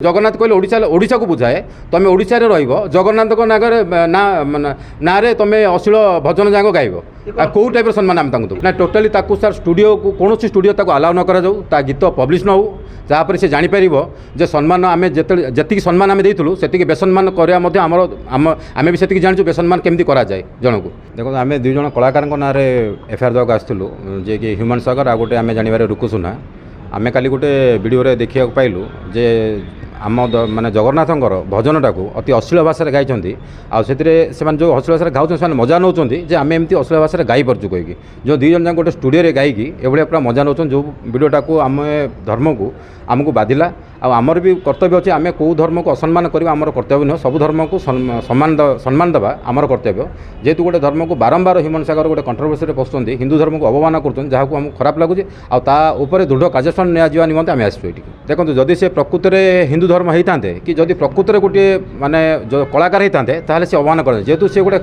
जगन्नाथ कहले ओडिशा को बुझाए तुम ओडिशा रे रहिबो जगन्नाथ नागरे ना रे तुम अश्लील भजन जाक गाइब कौ टाइप सम्मान आम दू ना टोटाली सर स्टूडियो को कौन स्टूडियो अलाउ न करा ता गीत पब्लिश न हो जहाँपर से जापर जे सम्मान आम जी सम्मान आम देलु से बेसम्मान आम भी से जानूँ बेसम्मान केमती करा जाए जन को देखो आम दुई जन कलाकार ना एफआईआर देवाक आसलु जे कि ह्यूमन सागर आ गोटे आम जानवर रुकु सुना आम काली गोटे वीडियो देखा पाइलु जे आम माने जगन्नाथंकर भजनटा को अति अश्लील भाषा गाई से जो अश्लील भाषा गाँव से मजा नौ जे आम एमती अश्लील भाषा गाई पार्चु कहीकि जो दुई जन गोटे स्टूडियो गायिकी एभलिया पूरा मजा नौ जो वीडियोटा को आम धर्म को आमको बाधिला आमर भी कर्तव्य अच्छे आम कौ धर्म को असम्मान करवा आमर कर्तव्य नुह सब धर्म को सम्मान देवा आमर कर्तव्य जेहेतु गोटे धर्म को बारंबार ह्यूमन सागर गोटे कंट्रोवर्सी पशुंट हिंदू धर्म को अवमान कर जहाँ आमको खराब लगुच आपर दृढ़ कार्यानुष्ठान निया निमंते आम आसू ये देखो जदि से प्रकृत में हिंदू धर्म होता कि जदि प्रकृत में गोटे माने जो कलाकार होता ताले से अवमान कर जेहेतु से गोटे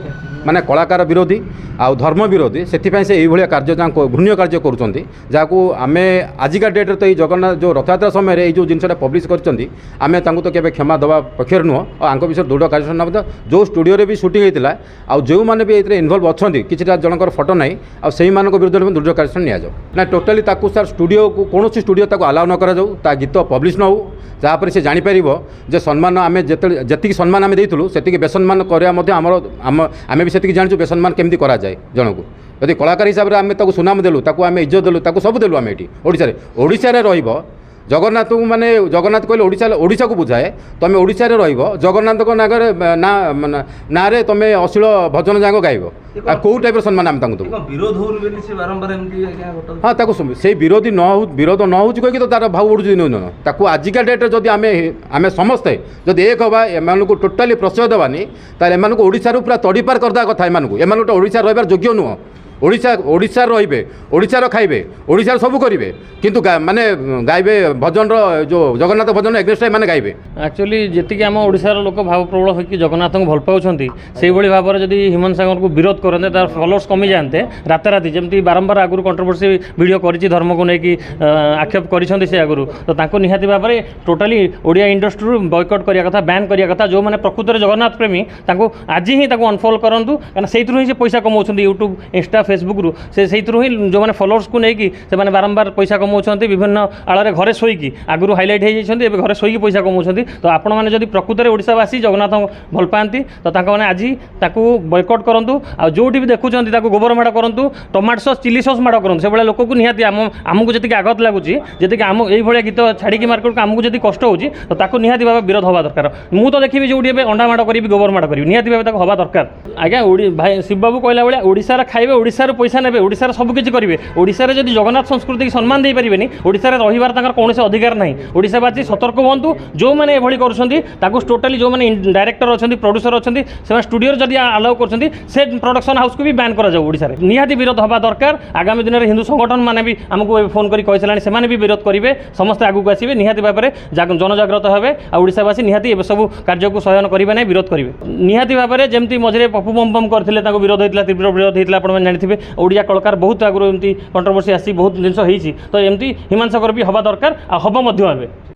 माने कलाकार विरोधी आ धर्म विरोधी से ये कार्य घृण्य कार्य करें आजिका डेट्रे तो ये जगन्नाथ जो रथयात्रा समय जो जिनसा पब्लिश करें तो केवे क्षमा दवा पक्षर नुह आंक विषय दृढ़ कार्य जो स्टूडियो भी शूटिंग होता है जो मैंने भी ये इनवल्व अच्छा किसी जनकर फटो ना आई विरुद्ध दृढ़ कार्य निया टोटाली सर स्टूडियो को कौन स्टूडियो अलाउ न करा ता गीत पब्लिश न हो जहाँपर से जापर जे सम्मान आम जी सम्मान आम देलु से बेसम्मान आम भी से जानूँ बेसम्मान केमती करा जाए जन को यदि कलाकार हिसाब से आम सुनाम देलु आम इज्जत देलु सब देलु आम ये ओडिशा रे रहिबो जगन्नाथ माने जगन्नाथ कहले ओडिशा को बुझाए तुम ओडिशा रे रहिबो जगन्नाथ नागरे ना रे तुम अश्लील भजन जाक गाइब कौ टाइप सम्मान आम दू हाँ से विरोधी विरोध न हो कहीं तो तार भाव बढ़ुच्छे दिन दिन आजिका डेट्रे जदि आम समस्ते जब एक हवा एम टोटाली प्रश्रय देवानी एम ओडिशा पूरा तड़ीपार करदा कथा एम ओडिशा रहिबार योग्य नुह ओडिशा रे ओडिशार खाइबे ओडिशार सब करेंगे किंतु माने गाइबे भजन जो जगन्नाथ भजन एग्नेस्ट माने गाइबे एक्चुअली जी आम ओडिशार लोक भाव प्रबल होकर जगन्नाथ को भल पाँच से भाव में जब ह्यूमन सागर को विरोध करते तार फॉलोअर्स कमी जाते राताराति जमी बारंबार आगुरी कंट्रोवर्सी वीडियो करी धर्म को लेकिन आक्षेप कर आगुरी तो निहाती भाव में टोटाली ओडिया इंडस्ट्री बॉयकट करिया कथा बैन करिया कथा जो मैंने प्रकृत में जगन्नाथ प्रेमी आज ही अनफॉलो करूँ कहीं से ही पैसा कमाऊँ यूट्यूब इंस्टा फेसबुक रु से ही जो मैंने फॉलोअर्स को लेकिन से बारंबार पैसा कमाऊँ विभिन्न आड़े घरे शोकी आगुरी हाइलाइट होती घरे शोकी पैसा कमाऊँ तो आपण मैंने जब प्रकृत में ओडिशावासी जगन्नाथ भल पाती तो आज बॉयकट करूँ आ जो भी देखुं गोबर माड़ करूँ टमाटो सॉस चिली सॉस माड़ करूँ से लोक को निहाती आमको जी आघात लगुच जी आम ये गीत छाड़ी मार्केट को आमको जब कष्ट होची तो निहाती भाव विरोध हवा दरकार मु तो देखी जो अंडा माड़ करी गोबर माड़ करी निहाती भाव हवा दरकार आज्ञा भाई शिव बाबू कहला भाई ओडिशा खाइबे ओडिशा पैसा नेबे ओडिशा सबकिछि करेंगे ओडिशा जब जगन्नाथ संस्कृति की सम्मान दे पारे ओडिशा रहिबार तांकर कौन अधिकार ना ओडिशावासी सतर्क हूँ जो मैंने ये कर टोटाली जो मैंने डायरेक्टर अच्छा प्रोड्यूसर अच्छा से स्टूडियो जब अलाउ कर प्रोडक्शन हाउस को भी बैन कर ओडिशा रे निहाती विरोध हवा दरकार आगामी दिन में हिंदू संगठन मैंने भी आमको फोन कर कही से भी विरोध करेंगे समस्ते आगू आसवे निहाती भाव में जनजाग्रत हे ओडिशावासी निहाती सब कार्य को सहन करेंगे ना विरोध करेंगे निहाती भाव में जमी मझे पप्पू बम बम करते विरोध होता तीव्र विरोध होता आप जानते ओडिया कलाकार बहुत आगुरी एमती कंट्रोवर्सी आसी बहुत जिन तो एमती ह्यूमन सागर भी हवा दरकार आ हम